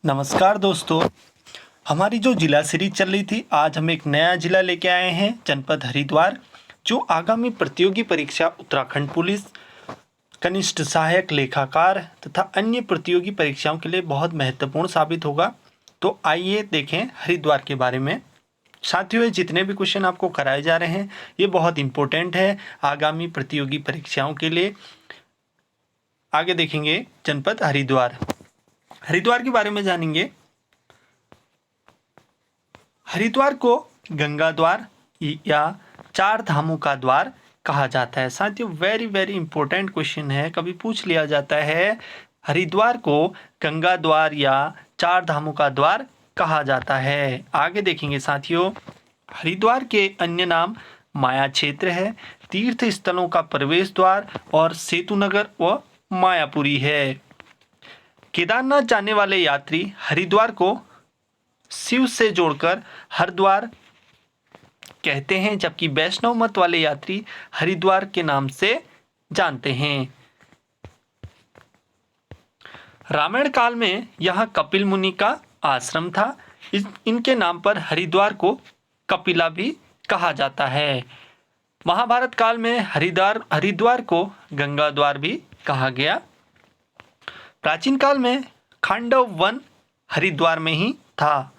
नमस्कार दोस्तों। हमारी जो जिला सीरीज चल रही थी, आज हम एक नया जिला लेके आए हैं, जनपद हरिद्वार, जो आगामी प्रतियोगी परीक्षा उत्तराखंड पुलिस, कनिष्ठ सहायक लेखाकार तथा अन्य प्रतियोगी परीक्षाओं के लिए बहुत महत्वपूर्ण साबित होगा। तो आइए देखें हरिद्वार के बारे में। साथियों, ये जितने भी क्वेश्चन आपको कराए जा रहे हैं, ये बहुत इंपॉर्टेंट है आगामी प्रतियोगी परीक्षाओं के लिए। आगे देखेंगे जनपद हरिद्वार। हरिद्वार के बारे में जानेंगे। हरिद्वार को गंगा द्वार या चार धामों का द्वार कहा जाता है। साथियों, वेरी वेरी इंपॉर्टेंट क्वेश्चन है, कभी पूछ लिया जाता है हरिद्वार को गंगा द्वार या चार धामों का द्वार कहा जाता है। आगे देखेंगे साथियों, हरिद्वार के अन्य नाम माया क्षेत्र है, तीर्थ स्थलों का प्रवेश द्वार और सेतु नगर व मायापुरी है। केदारनाथ जाने वाले यात्री हरिद्वार को शिव से जोड़कर हरिद्वार कहते हैं, जबकि वैष्णव मत वाले यात्री हरिद्वार के नाम से जानते हैं। रामायण काल में यहाँ कपिल मुनि का आश्रम था। इनके नाम पर हरिद्वार को कपिला भी कहा जाता है। महाभारत काल में हरिद्वार को गंगा द्वार भी कहा गया। प्राचीन काल में खांडव वन हरिद्वार में ही था।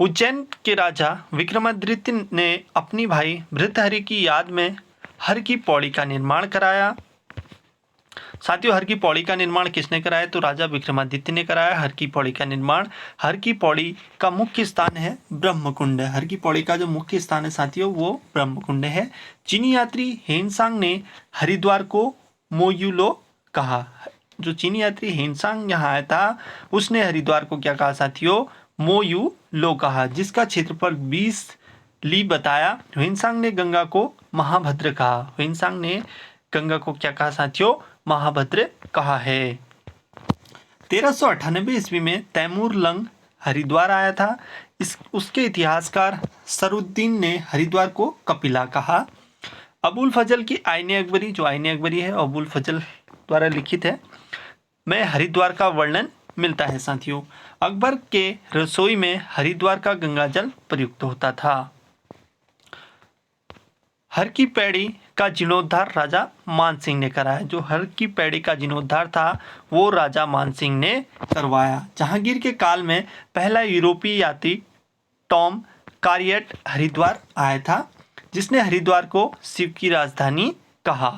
उज्जैन के राजा विक्रमादित्य ने अपनी भाई भृतहरि की याद में हर की पौड़ी का निर्माण कराया। साथियों, हर की पौड़ी का निर्माण किसने कराया? तो राजा विक्रमादित्य ने कराया हर की पौड़ी का निर्माण। हर की पौड़ी का मुख्य स्थान है ब्रह्मकुंड। हर की पौड़ी का जो मुख्य स्थान है साथियों, वो ब्रह्मकुंड है। चीनी यात्री हेनसांग ने हरिद्वार को मोयुलो कहा। जो चीनी यात्री हेनसांग यहाँ आया था, उसने हरिद्वार को क्या कहा साथियों? मोयुलो कहा, जिसका क्षेत्रफल 20 ली बताया। हेनसांग ने गंगा को महाभद्र कहा। हेनसांग ने गंगा को क्या कहा साथियों? महाभद्र कहा है। 1398 ईस्वी में तैमूर लंग हरिद्वार आया था। उसके इतिहासकार सरुद्दीन ने हरिद्वार को कपिला कहा। अबुल फजल की आईने अकबरी, जो आईने अकबरी है अबुल फजल द्वारा लिखित है, में हरिद्वार का वर्णन मिलता है साथियों। अकबर के रसोई में हरिद्वार का गंगाजल प्रयुक्त होता था। हर की पैड़ी का जीर्णोद्धार राजा मानसिंह ने कराया। जो हर की पैड़ी का जीर्णोद्धार था, वो राजा मानसिंह ने करवाया। जहांगीर के काल में पहला यूरोपीय यात्री टॉम कारियट हरिद्वार आया था, जिसने हरिद्वार को शिव की राजधानी कहा।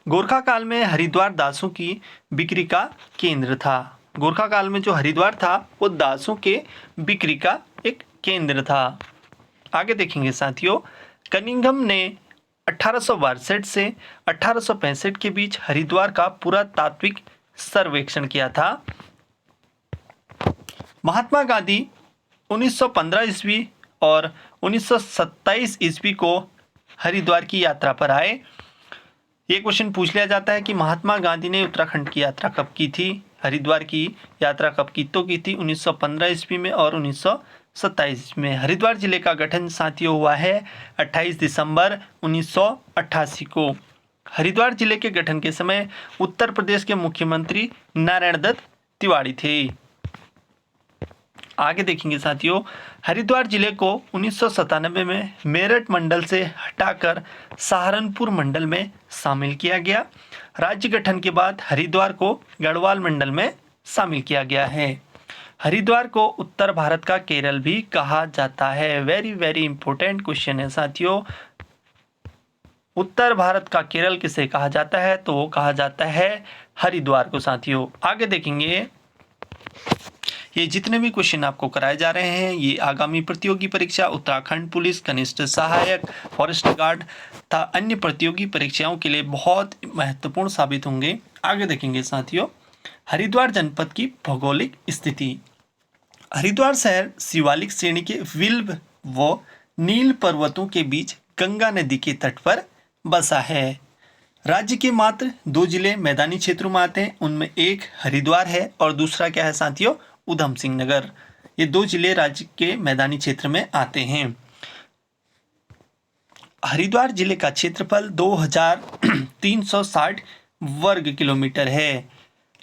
गोरखा काल में हरिद्वार दासों की बिक्री का केंद्र था। गोरखा काल में जो हरिद्वार था, वो दासों के बिक्री का एक केंद्र था। आगे देखेंगे साथियों, कनिंघम ने 1862 से 1865 के बीच हरिद्वार का पुरातात्विक सर्वेक्षण किया था। महात्मा गांधी 1915 ईस्वी और 1927 ईस्वी को हरिद्वार की यात्रा पर आए। ये क्वेश्चन पूछ लिया जाता है कि महात्मा गांधी ने उत्तराखंड की यात्रा कब की थी? हरिद्वार की यात्रा कब की? तो की थी 1915 ईस्वी में और 1927 में। हरिद्वार जिले का गठन साथियों हुआ है 28 दिसंबर 1988 को। हरिद्वार जिले के गठन के समय उत्तर प्रदेश के मुख्यमंत्री नारायण दत्त तिवारी थे। आगे देखेंगे साथियों, हरिद्वार जिले को 1997 में मेरठ मंडल से हटाकर सहारनपुर मंडल में शामिल किया गया। राज्य गठन के बाद हरिद्वार को गढ़वाल मंडल में शामिल किया गया है। हरिद्वार को उत्तर भारत का केरल भी कहा जाता है। वेरी वेरी इंपॉर्टेंट क्वेश्चन है साथियों। उत्तर भारत का केरल किसे कहा जाता है? तो वो कहा जाता है हरिद्वार को साथियों। आगे देखेंगे, ये जितने भी क्वेश्चन आपको कराए जा रहे हैं, ये आगामी प्रतियोगी परीक्षा उत्तराखंड पुलिस, कनिष्ठ सहायक, फॉरेस्ट गार्ड तथा अन्य प्रतियोगी परीक्षाओं के लिए बहुत महत्वपूर्ण साबित होंगे। आगे देखेंगे साथियों, हरिद्वार जनपद की भौगोलिक स्थिति। हरिद्वार शहर शिवालिक श्रेणी के विल्व व नील पर्वतों के बीच गंगा नदी के तट पर बसा है। राज्य के मात्र 2 जिले मैदानी क्षेत्रों में आते हैं, उनमें एक हरिद्वार है और दूसरा क्या है साथियों? उधम सिंह नगर। ये 2 जिले राज्य के मैदानी क्षेत्र में आते हैं। हरिद्वार जिले का क्षेत्रफल 2360 वर्ग किलोमीटर है।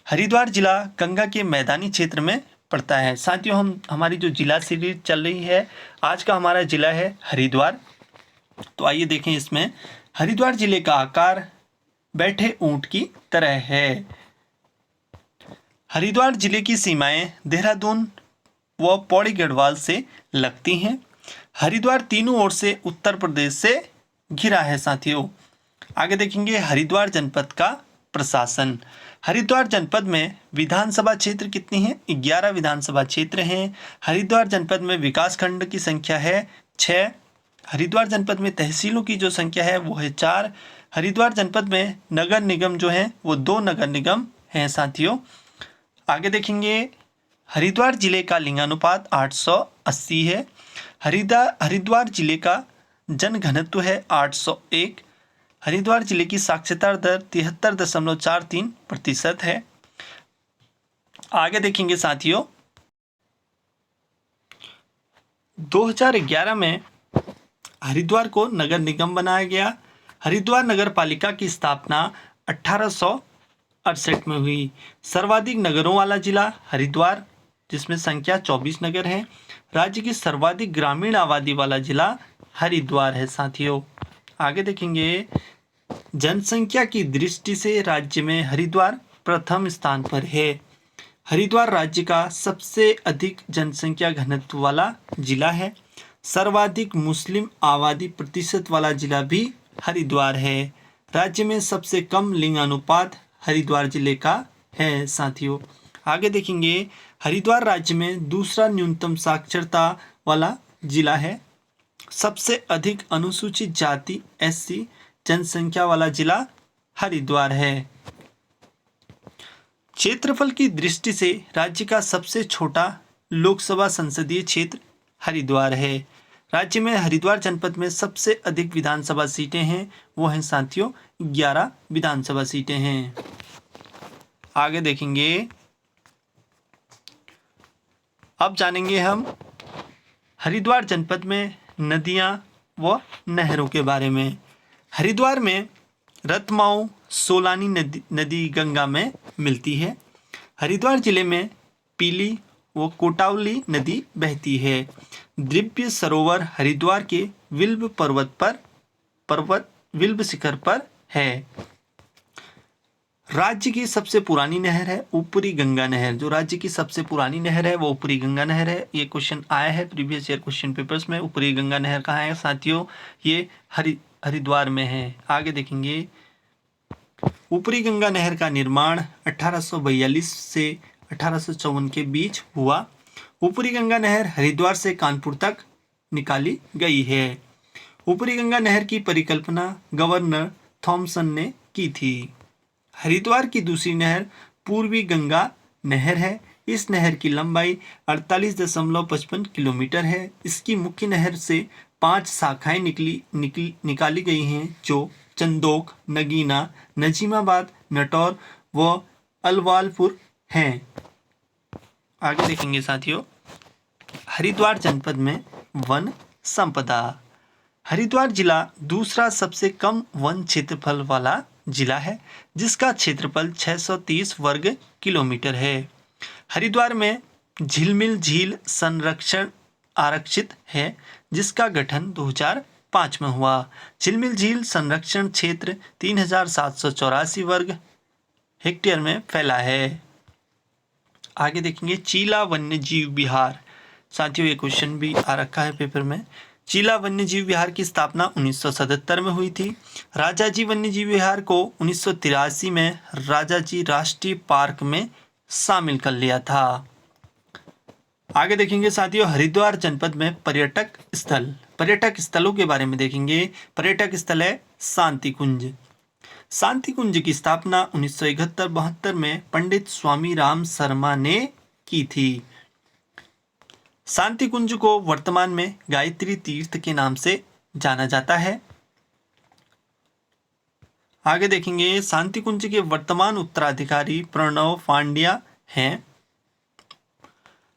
हरिद्वार जिला गंगा के मैदानी क्षेत्र में पड़ता है। साथियों, हमारी जो जिला सीरीज चल रही है, आज का हमारा जिला है हरिद्वार। तो आइए देखें, इसमें हरिद्वार जिले का आकार बैठे ऊंट की तरह है। हरिद्वार जिले की सीमाएं देहरादून व पौड़ी गढ़वाल से लगती हैं। हरिद्वार तीनों ओर से उत्तर प्रदेश से घिरा है। साथियों, आगे देखेंगे हरिद्वार जनपद का प्रशासन। हरिद्वार जनपद में विधानसभा क्षेत्र कितनी है? 11 विधानसभा क्षेत्र हैं। हरिद्वार जनपद में विकास खंड की संख्या है 6। हरिद्वार जनपद में तहसीलों की जो संख्या है वो है 4। हरिद्वार जनपद में नगर निगम जो है वो 2 नगर निगम हैं। साथियों, आगे देखेंगे हरिद्वार जिले का लिंगानुपात 880 है। हरिद्वार जिले का जनघनत्व है 801। हरिद्वार जिले की साक्षरता दर 73.43% है। आगे देखेंगे साथियों, 2011 में हरिद्वार को नगर निगम बनाया गया। हरिद्वार नगर पालिका की स्थापना 1868 में हुई। सर्वाधिक नगरों वाला जिला हरिद्वार, जिसमें संख्या 24 नगर है। राज्य की सर्वाधिक ग्रामीण आबादी वाला जिला हरिद्वार है। साथियों, आगे देखेंगे जनसंख्या की दृष्टि से राज्य में हरिद्वार प्रथम स्थान पर है। हरिद्वार राज्य का सबसे अधिक जनसंख्या घनत्व वाला जिला है। सर्वाधिक मुस्लिम आबादी प्रतिशत वाला जिला भी हरिद्वार है। राज्य में सबसे कम लिंगानुपात हरिद्वार जिले का है। साथियों, आगे देखेंगे हरिद्वार राज्य में दूसरा न्यूनतम साक्षरता वाला जिला है। सबसे अधिक अनुसूचित जाति SC जनसंख्या वाला जिला हरिद्वार है। क्षेत्रफल की दृष्टि से राज्य का सबसे छोटा लोकसभा संसदीय क्षेत्र हरिद्वार है। राज्य में हरिद्वार जनपद में सबसे अधिक विधानसभा सीटें हैं, वो हैं साथियों 11 विधानसभा सीटें हैं। आगे देखेंगे, अब जानेंगे हम हरिद्वार जनपद में नदियां व नहरों के बारे में। हरिद्वार में रतमाऊ सोलानी नदी गंगा में मिलती है। हरिद्वार जिले में पीली व कोटावली नदी बहती है। दिव्य सरोवर हरिद्वार के विल्भ विल्भ शिखर पर है। राज्य की सबसे पुरानी नहर है ऊपरी गंगा नहर। जो राज्य की सबसे पुरानी नहर है वो ऊपरी गंगा नहर है। ये क्वेश्चन आया है प्रीवियस ईयर क्वेश्चन पेपर्स में। ऊपरी गंगा नहर कहाँ है साथियों? ये हरिद्वार में है। आगे देखेंगे, ऊपरी गंगा नहर का निर्माण 1842 से 1854 के बीच हुआ। ऊपरी गंगा नहर हरिद्वार से कानपुर तक निकाली गई है। ऊपरी गंगा नहर की परिकल्पना गवर्नर थॉमसन ने की थी। हरिद्वार की दूसरी नहर पूर्वी गंगा नहर है। इस नहर की लंबाई 48.55 किलोमीटर है। इसकी मुख्य नहर से 5 शाखाएं निकाली गई हैं, जो चंदोक, नगीना, नजीमाबाद, नटौर व अलवालपुर हैं। आगे देखेंगे साथियों, हरिद्वार जनपद में वन संपदा। हरिद्वार जिला दूसरा सबसे कम वन क्षेत्रफल वाला जिला है, जिसका क्षेत्रफल 630 वर्ग किलोमीटर है। हरिद्वार में झिलमिल झील संरक्षण आरक्षित है, जिसका गठन 2005 में हुआ। झिलमिल झील संरक्षण क्षेत्र 3784 वर्ग हेक्टेयर में फैला है। आगे देखेंगे चीला वन्य जीव विहार। साथियों, ये क्वेश्चन भी आ रखा है पेपर में। चीला वन्य जीव विहार की स्थापना 1977 में हुई थी। राजाजी वन्य जीव विहार को 1983 में राजाजी राष्ट्रीय पार्क में शामिल कर लिया था। आगे देखेंगे साथियों, हरिद्वार जनपद में पर्यटक स्थलों के बारे में देखेंगे। पर्यटक स्थल है शांति कुंज। शांति कुंज की स्थापना 1971-72 में पंडित स्वामी राम शर्मा ने की थी। शांति कुंज को वर्तमान में गायत्री तीर्थ के नाम से जाना जाता है। आगे देखेंगे, शांति कुंज के वर्तमान उत्तराधिकारी प्रणव पांड्या हैं।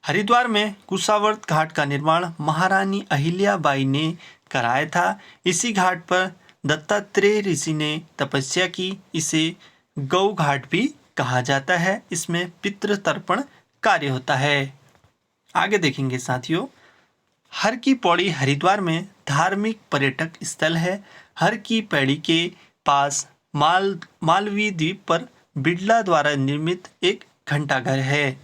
हरिद्वार में कुशावर्त घाट का निर्माण महारानी अहिल्याबाई ने कराया था। इसी घाट पर दत्तात्रेय ऋषि ने तपस्या की। इसे गौ घाट भी कहा जाता है। इसमें पितृ तर्पण कार्य होता है। आगे देखेंगे साथियों, हर की पौड़ी हरिद्वार में धार्मिक पर्यटक स्थल है। हर की पैड़ी के पास मालवीय द्वीप पर बिड़ला द्वारा निर्मित एक घंटाघर है।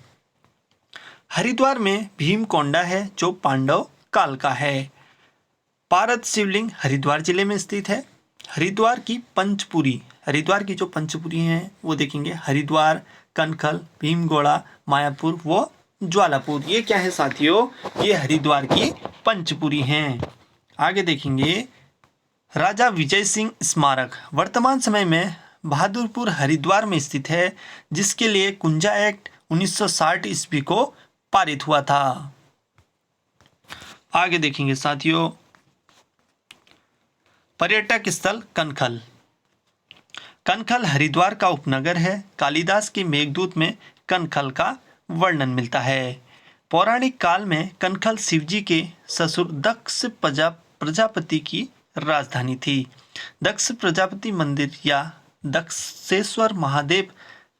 हरिद्वार में भीमकोंडा है जो पांडव काल का है। पारद शिवलिंग हरिद्वार जिले में स्थित है। हरिद्वार की जो पंचपुरी हैं वो देखेंगे, हरिद्वार, कनखल, भीमगोड़ा, मायापुर व ज्वालापुर। ये क्या है साथियों? ये हरिद्वार की पंचपुरी हैं। आगे देखेंगे, राजा विजय सिंह स्मारक वर्तमान समय में बहादुरपुर हरिद्वार में स्थित है, जिसके लिए कुंजा एक्ट 1960 ईस्वी को पारित हुआ था। आगे देखेंगे साथियों, पर्यटक स्थल कनखल। कनखल हरिद्वार का उपनगर है। कालिदास के मेघदूत में कनखल का वर्णन मिलता है। पौराणिक काल में कनखल शिवजी के ससुर दक्ष प्रजापति की राजधानी थी। दक्ष प्रजापति मंदिर या दक्षेश्वर महादेव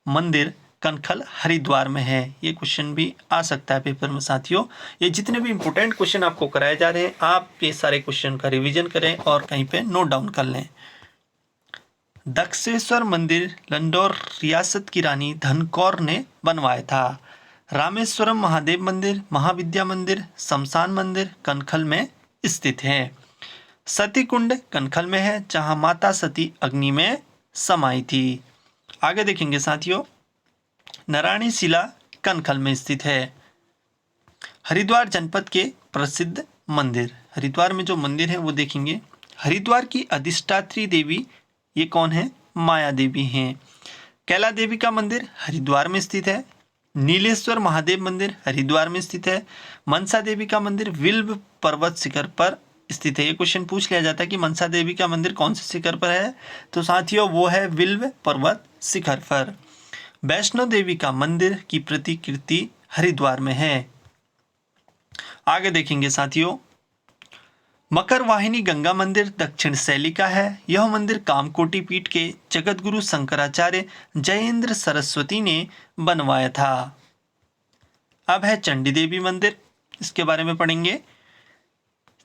मंदिर कनखल हरिद्वार में है। ये क्वेश्चन भी आ सकता है पेपर में साथियों। ये जितने भी इंपॉर्टेंट क्वेश्चन आपको कराए जा रहे हैं, आप ये सारे क्वेश्चन का रिवीजन करें और कहीं पे नोट डाउन कर लें। दक्षेश्वर मंदिर लंडौर रियासत की रानी धनकौर ने बनवाया था। रामेश्वरम महादेव मंदिर, महाविद्या मंदिर, शमशान मंदिर कनखल में स्थित है। सती कुंड कनखल में है, जहां माता सती अग्नि में समाई थी। आगे देखेंगे साथियों, नारायणी शिला कनखल में स्थित है। हरिद्वार जनपद के प्रसिद्ध मंदिर, हरिद्वार में जो मंदिर है वो देखेंगे। हरिद्वार की अधिष्ठात्री देवी ये कौन है? माया देवी हैं। कैला देवी का मंदिर हरिद्वार में स्थित है। नीलेश्वर महादेव मंदिर हरिद्वार में स्थित है। मनसा देवी का मंदिर विल्व पर्वत शिखर पर स्थित है। ये क्वेश्चन पूछ लिया जाता है कि मनसा देवी का मंदिर कौन से शिखर पर है, तो साथियों वो है विल्व पर्वत शिखर पर। वैष्णो देवी का मंदिर की प्रतिकृति हरिद्वार में है। आगे देखेंगे साथियों, मकर वाहिनी गंगा मंदिर दक्षिण शैली का है। यह मंदिर कामकोटि पीठ के जगतगुरु शंकराचार्य जयेंद्र सरस्वती ने बनवाया था। अब है चंडी देवी मंदिर, इसके बारे में पढ़ेंगे।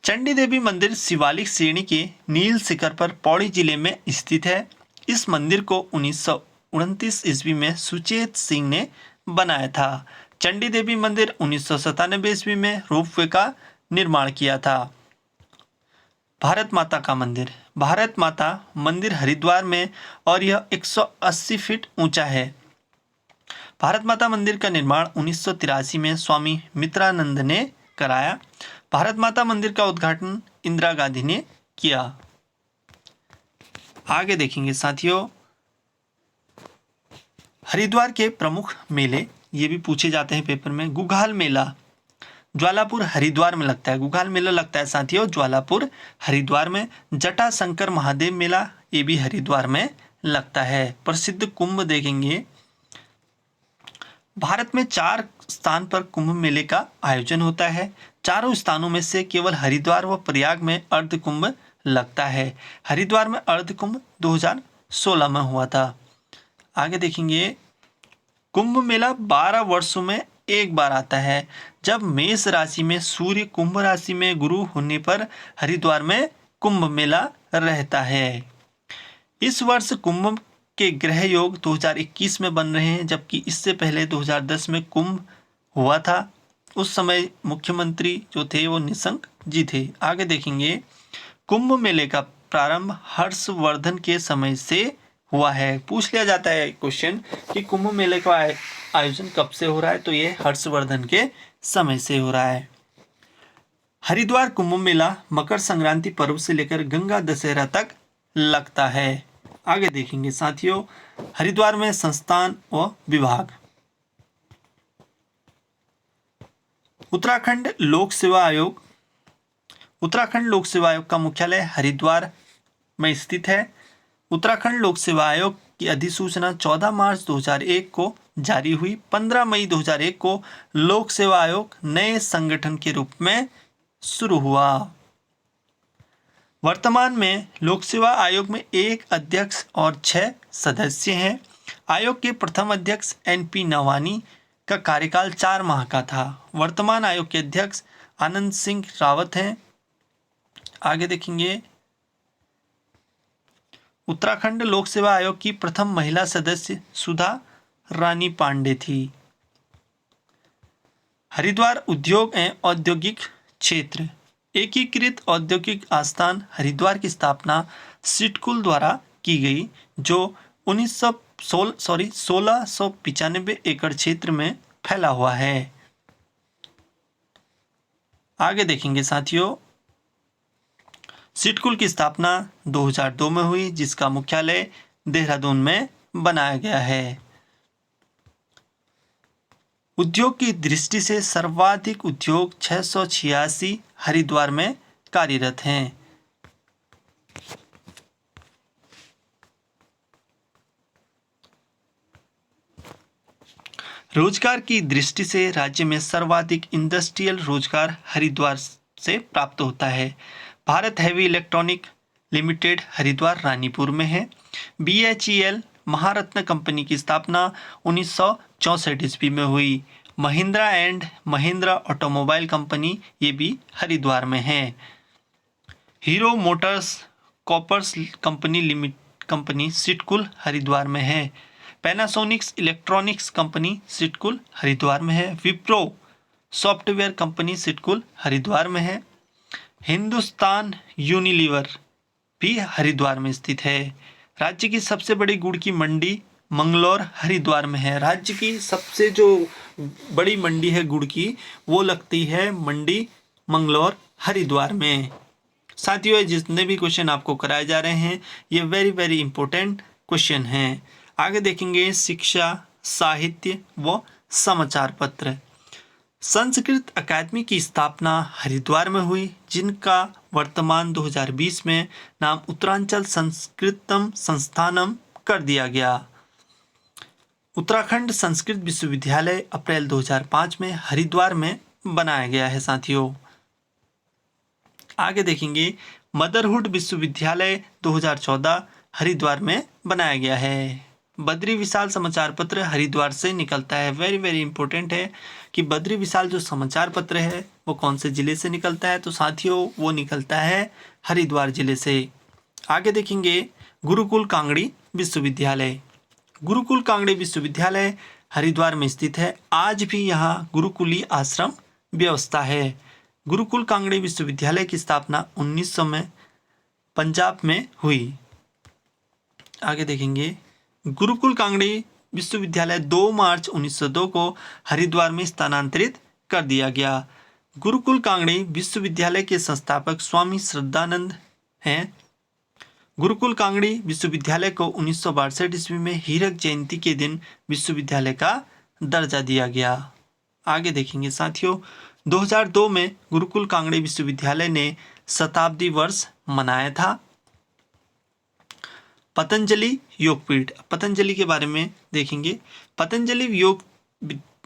चंडी देवी मंदिर शिवालिक श्रेणी के नील शिखर पर पौड़ी जिले में स्थित है। इस मंदिर को 1929 ईस्वी में सुचेत सिंह ने बनाया था। चंडी देवी मंदिर 1997 ईस्वी में रोपवे का निर्माण किया था। भारत माता का मंदिर, भारत माता मंदिर हरिद्वार में और यह 180 फीट ऊंचा है। भारत माता मंदिर का निर्माण 1983 में स्वामी मित्रानंद ने कराया। भारत माता मंदिर का उद्घाटन इंदिरा गांधी ने किया। आगे देखेंगे साथियों, हरिद्वार के प्रमुख मेले ये भी पूछे जाते हैं पेपर में। गुगाल मेला ज्वालापुर हरिद्वार में लगता है। गुगाल मेला लगता है साथियों ज्वालापुर हरिद्वार में। जटा शंकर महादेव मेला ये भी हरिद्वार में लगता है। प्रसिद्ध कुंभ देखेंगे, भारत में 4 स्थान पर कुंभ मेले का आयोजन होता है। चारों स्थानों में से केवल हरिद्वार व प्रयाग में अर्ध कुंभ लगता है। हरिद्वार में अर्ध कुंभ 2016 में हुआ था। आगे देखेंगे, कुंभ मेला 12 वर्षों में एक बार आता है, जब मेष राशि में सूर्य कुंभ राशि में गुरु होने पर हरिद्वार में कुंभ मेला रहता है। इस वर्ष कुंभ के ग्रह योग 2021 में बन रहे हैं, जबकि इससे पहले 2010 में कुंभ हुआ था। उस समय मुख्यमंत्री जो थे वो निशंक जी थे। आगे देखेंगे, कुंभ मेले का प्रारंभ हर्षवर्धन के समय से हुआ है। पूछ लिया जाता है क्वेश्चन कि कुंभ मेले का आयोजन कब से हो रहा है, तो ये हर्षवर्धन के समय से हो रहा है। हरिद्वार कुंभ मेला मकर संक्रांति पर्व से लेकर गंगा दशहरा तक लगता है। आगे देखेंगे साथियों, हरिद्वार में संस्थान व विभाग। उत्तराखंड लोक सेवा आयोग, उत्तराखंड लोक सेवा आयोग का मुख्यालय हरिद्वार में स्थित है। उत्तराखंड लोक सेवा आयोग की अधिसूचना 14 मार्च 2001 को जारी हुई। 15 मई 2001 को लोक सेवा आयोग नए संगठन के रूप में शुरू हुआ। वर्तमान में लोक सेवा आयोग में 1 अध्यक्ष और 6 सदस्य हैं। आयोग के प्रथम अध्यक्ष NP नवानी का कार्यकाल 4 माह का था। वर्तमान आयोग के अध्यक्ष आनंद सिंह रावत हैं। आगे देखेंगे, उत्तराखंड लोक सेवा आयोग की प्रथम महिला सदस्य सुधा रानी पांडे थी। हरिद्वार उद्योग एवं औद्योगिक क्षेत्र। एकीकृत औद्योगिक आस्थान हरिद्वार की स्थापना सिडकुल द्वारा की गई, जो 1695 एकड़ क्षेत्र में फैला हुआ है। आगे देखेंगे साथियों, सिडकुल की स्थापना 2002 में हुई, जिसका मुख्यालय देहरादून में बनाया गया है। उद्योग की दृष्टि से सर्वाधिक उद्योग 686 हरिद्वार में कार्यरत हैं। रोजगार की दृष्टि से राज्य में सर्वाधिक इंडस्ट्रियल रोजगार हरिद्वार से प्राप्त होता है। Bharat heavy electronic limited Haridwar Ranipur में है। BHEL महारत्न कंपनी की स्थापना 1964 ईस्वी में हुई। Mahindra and Mahindra automobile company ये भी हरिद्वार में है। हीरो मोटर्स कॉपर्स कंपनी सिडकुल हरिद्वार में है। Panasonics electronics company SIDCUL Haridwar में है। विप्रो सॉफ्टवेयर कंपनी सिडकुल हरिद्वार में है। हिंदुस्तान यूनिलीवर भी हरिद्वार में स्थित है। राज्य की सबसे बड़ी गुड़ की मंडी मंगलौर हरिद्वार में है। राज्य की सबसे जो बड़ी मंडी है गुड़ की, वो लगती है मंडी मंगलौर हरिद्वार में। साथियों, जितने भी क्वेश्चन आपको कराए जा रहे हैं ये वेरी वेरी इंपॉर्टेंट क्वेश्चन हैं। आगे देखेंगे, शिक्षा, साहित्य व समाचार पत्र। संस्कृत अकादमी की स्थापना हरिद्वार में हुई, जिनका वर्तमान 2020 में नाम उत्तरांचल संस्कृतम संस्थानम कर दिया गया। उत्तराखंड संस्कृत विश्वविद्यालय अप्रैल 2005 में हरिद्वार में बनाया गया है। साथियों, आगे देखेंगे, मदरहुड विश्वविद्यालय 2014 हरिद्वार में बनाया गया है। बद्री विशाल समाचार पत्र हरिद्वार से निकलता है। वेरी वेरी इंपॉर्टेंट है कि बद्री विशाल जो समाचार पत्र है वो कौन से जिले से निकलता है, तो साथियों वो निकलता है हरिद्वार जिले से। आगे देखेंगे, गुरुकुल कांगड़ी विश्वविद्यालय। गुरुकुल कांगड़ी विश्वविद्यालय हरिद्वार में स्थित है। आज भी यहाँ गुरुकुली आश्रम व्यवस्था है। गुरुकुल कांगड़ी विश्वविद्यालय की स्थापना 1900 में पंजाब में हुई। आगे देखेंगे, गुरुकुल कांगड़ी विश्वविद्यालय 2 मार्च 1902 को हरिद्वार में स्थानांतरित कर दिया गया। गुरुकुल कांगड़ी विश्वविद्यालय के संस्थापक स्वामी श्रद्धानंद हैं। गुरुकुल कांगड़ी विश्वविद्यालय को 1962 ईस्वी में हीरक जयंती के दिन विश्वविद्यालय का दर्जा दिया गया। आगे देखेंगे साथियों, 2002 में गुरुकुल कांगड़ी विश्वविद्यालय ने शताब्दी वर्ष मनाया था। पतंजलि योगपीठ, पतंजलि के बारे में देखेंगे। पतंजलि योग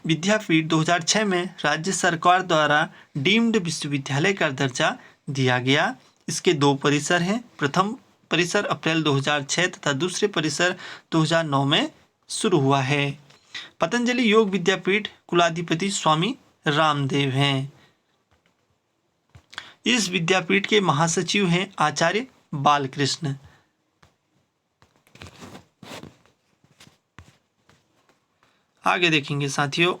विद्यापीठ 2006 में राज्य सरकार द्वारा डीम्ड विश्वविद्यालय का दर्जा दिया गया। इसके 2 परिसर हैं। प्रथम परिसर अप्रैल 2006 तथा दूसरे परिसर 2009 में शुरू हुआ है। पतंजलि योग विद्यापीठ कुलाधिपति स्वामी रामदेव हैं। इस विद्यापीठ के महासचिव हैं आचार्य बालकृष्ण। आगे देखेंगे साथियों,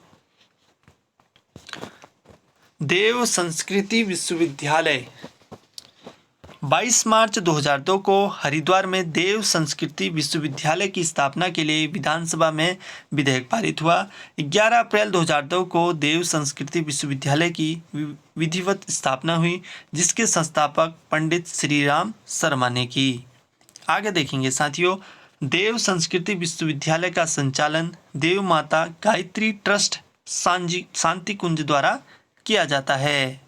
देव संस्कृति विश्वविद्यालय 22 मार्च 2002 को हरिद्वार में देव संस्कृति विश्वविद्यालय की स्थापना के लिए विधानसभा में विधेयक पारित हुआ। 11 अप्रैल 2002 को देव संस्कृति विश्वविद्यालय की विधिवत स्थापना हुई, जिसके संस्थापक पंडित श्रीराम शर्मा ने की। आगे देखेंगे साथियों, देव संस्कृति विश्वविद्यालय का संचालन देव माता गायत्री ट्रस्ट शांति कुंज द्वारा किया जाता है।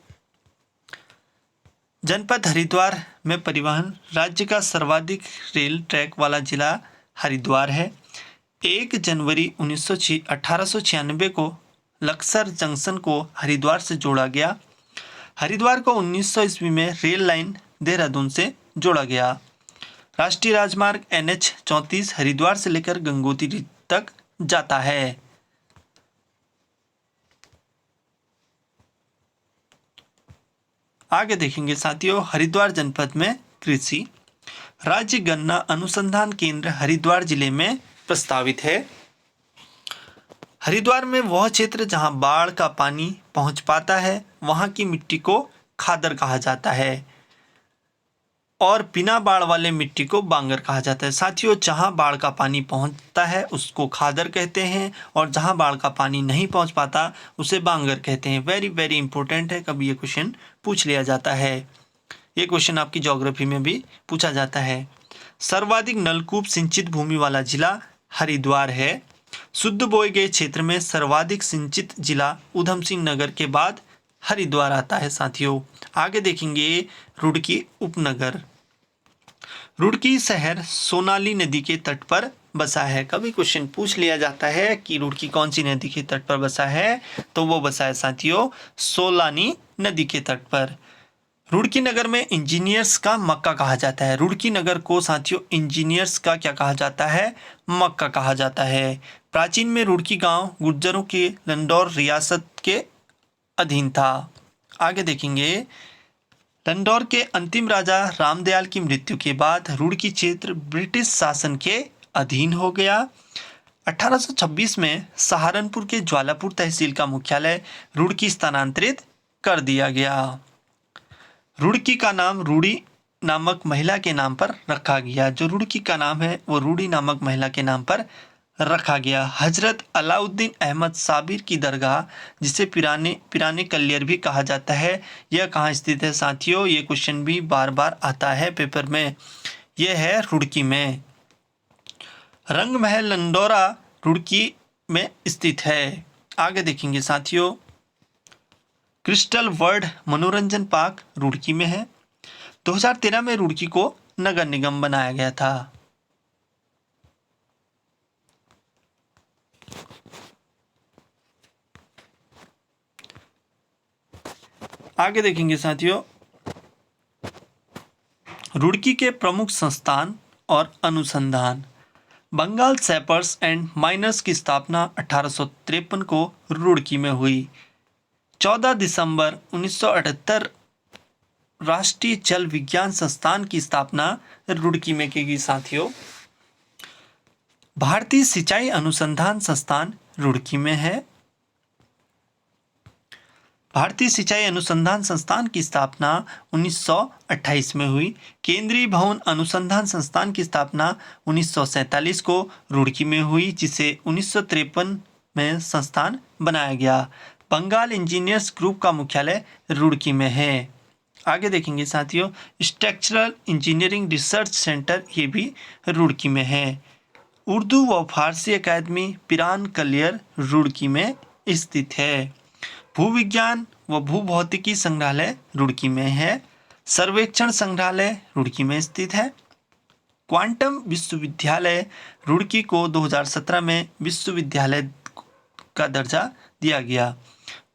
जनपद हरिद्वार में परिवहन। राज्य का सर्वाधिक रेल ट्रैक वाला जिला हरिद्वार है। 1 जनवरी 1896 को लक्सर जंक्शन को हरिद्वार से जोड़ा गया। हरिद्वार को 1900 ईस्वी में रेल लाइन देहरादून से जोड़ा गया। राष्ट्रीय राजमार्ग NH 34 हरिद्वार से लेकर गंगोत्री तक जाता है। आगे देखेंगे साथियों, हरिद्वार जनपद में कृषि। राज्य गन्ना अनुसंधान केंद्र हरिद्वार जिले में प्रस्तावित है। हरिद्वार में वह क्षेत्र जहां बाढ़ का पानी पहुंच पाता है वहां की मिट्टी को खादर कहा जाता है और बिना बाढ़ वाले मिट्टी को बांगर कहा जाता है। साथियों, जहां बाढ़ का पानी पहुंचता है उसको खादर कहते हैं और जहां बाढ़ का पानी नहीं पहुंच पाता उसे बांगर कहते हैं। वेरी वेरी इंपॉर्टेंट है, कभी ये क्वेश्चन पूछ लिया जाता है। ये क्वेश्चन आपकी ज्योग्राफी में भी पूछा जाता है। सर्वाधिक नलकूप सिंचित भूमि वाला जिला हरिद्वार है। शुद्ध बोए गए क्षेत्र में सर्वाधिक सिंचित जिला ऊधम सिंह नगर के बाद हरिद्वार आता है। साथियों, आगे देखेंगे रुड़की उपनगर। रुड़की शहर सोनाली नदी के तट पर बसा है। कभी क्वेश्चन पूछ लिया जाता है कि रुड़की कौन सी नदी के तट पर बसा है, तो वो बसा है साथियों सोलानी नदी के तट पर। रुड़की नगर में इंजीनियर्स का मक्का कहा जाता है। रुड़की नगर को साथियों इंजीनियर्स का क्या कहा जाता है? मक्का कहा जाता है। प्राचीन में रुड़की गांव गुर्जरों के लंडौर रियासत के अधीन था। आगे देखेंगे, लंडौर के अंतिम राजा रामदयाल की मृत्यु के बाद रुड़की क्षेत्र ब्रिटिश शासन के अधीन हो गया। 1826 में सहारनपुर के ज्वालापुर तहसील का मुख्यालय रुड़की स्थानांतरित कर दिया गया। रुड़की का नाम रूडी नामक महिला के नाम पर रखा गया। जो रुड़की का नाम है वो रूडी नामक महिला के नाम पर रखा गया। हजरत अलाउद्दीन अहमद साबिर की दरगाह, जिसे पिराने कलियर भी कहा जाता है, यह कहाँ स्थित है साथियों? ये क्वेश्चन भी बार बार आता है पेपर में। यह है रुड़की में। रंग महल लंडौरा रुड़की में स्थित है। आगे देखेंगे साथियों, क्रिस्टल वर्ल्ड मनोरंजन पार्क रुड़की में है। 2013 में रुड़की को नगर निगम बनाया गया था। आगे देखेंगे साथियों, रुड़की के प्रमुख संस्थान और अनुसंधान। बंगाल सेपर्स एंड माइनर्स की स्थापना 1853 को रुड़की में हुई। 14 दिसंबर 1978 राष्ट्रीय जल विज्ञान संस्थान की स्थापना रुड़की में की गई। साथियों, भारतीय सिंचाई अनुसंधान संस्थान रुड़की में है। भारतीय सिंचाई अनुसंधान संस्थान की स्थापना 1928 में हुई। केंद्रीय भवन अनुसंधान संस्थान की स्थापना 1947 को रुड़की में हुई, जिसे 1953 में संस्थान बनाया गया। बंगाल इंजीनियर्स ग्रुप का मुख्यालय रुड़की में है। आगे देखेंगे साथियों, स्ट्रक्चरल इंजीनियरिंग रिसर्च सेंटर ये भी रुड़की में है। उर्दू व फारसी अकादमी पिरान कलियर रुड़की में स्थित है। भूविज्ञान व भूभौतिकी संग्रहालय रुड़की में है। सर्वेक्षण संग्रहालय रुड़की में स्थित है। क्वांटम विश्वविद्यालय रुड़की को 2017 में विश्वविद्यालय का दर्जा दिया गया।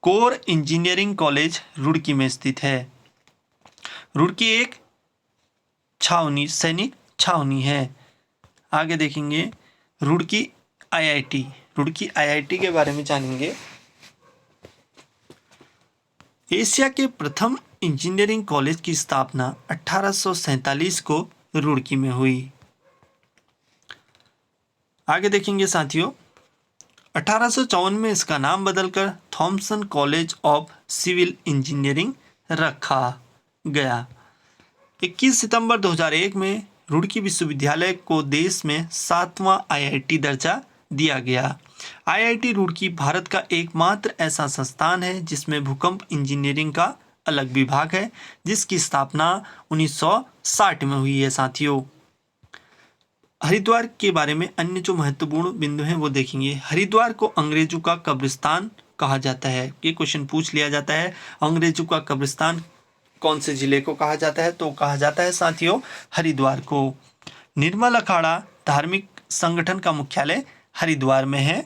कोर इंजीनियरिंग कॉलेज रुड़की में स्थित है। रुड़की एक छावनी, सैनिक छावनी है। आगे देखेंगे रुड़की आईआईटी। रुड़की आईआईटी के बारे में जानेंगे। एशिया के प्रथम इंजीनियरिंग कॉलेज की स्थापना 1847 को रुड़की में हुई। आगे देखेंगे साथियों, 1854 में इसका नाम बदलकर Thomson college of civil engineering रखा गया। 21 सितंबर 2001 में रुड़की विश्वविद्यालय को देश में 7वां आईआईटी दर्जा दिया गया। आईआईटी रुड़की भारत का एकमात्र ऐसा संस्थान है जिसमें भूकंप इंजीनियरिंग का अलग विभाग है, जिसकी स्थापना 1960 में हुई है। साथियों, हरिद्वार के बारे में अन्य जो महत्वपूर्ण बिंदु हैं वो देखेंगे। हरिद्वार को अंग्रेजों का कब्रिस्तान कहा जाता है। ये क्वेश्चन पूछ लिया जाता है, अंग्रेजों का कब्रिस्तान कौन से जिले को कहा जाता है? तो कहा जाता है साथियों हरिद्वार को। निर्मल अखाड़ा धार्मिक संगठन का मुख्यालय हरिद्वार में है।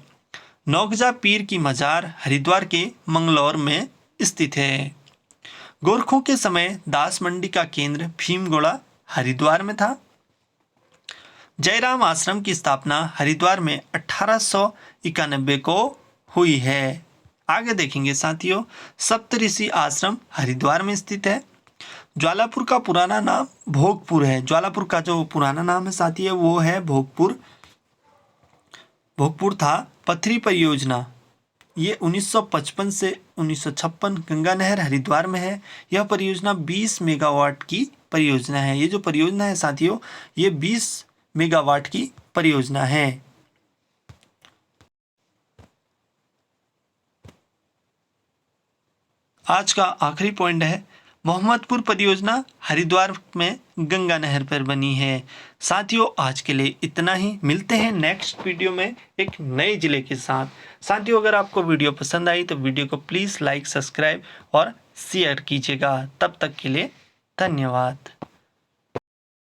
नौगजा पीर की मजार हरिद्वार के मंगलौर में स्थित है। गोरखों के समय दास मंडी का केंद्र भीमगोड़ा हरिद्वार में था। जयराम आश्रम की स्थापना हरिद्वार में 1891 को हुई है। आगे देखेंगे साथियों, सप्तऋषि आश्रम हरिद्वार में स्थित है। ज्वालापुर का पुराना नाम भोगपुर है। ज्वालापुर का जो पुराना नाम है साथियों वो है भोगपुर। भोगपुर था। पथरी परियोजना ये 1955 से 1956 गंगा नहर हरिद्वार में है। यह परियोजना 20 मेगावाट की परियोजना है। ये जो परियोजना है साथियों ये 20 मेगावाट की परियोजना है। आज का आखिरी पॉइंट है, मोहम्मदपुर परियोजना हरिद्वार में गंगा नहर पर बनी है। साथियों आज के लिए इतना ही, मिलते हैं नेक्स्ट वीडियो में एक नए जिले के साथ। साथियों अगर आपको वीडियो पसंद आई तो वीडियो को प्लीज़ लाइक, सब्सक्राइब और शेयर कीजिएगा। तब तक के लिए धन्यवाद।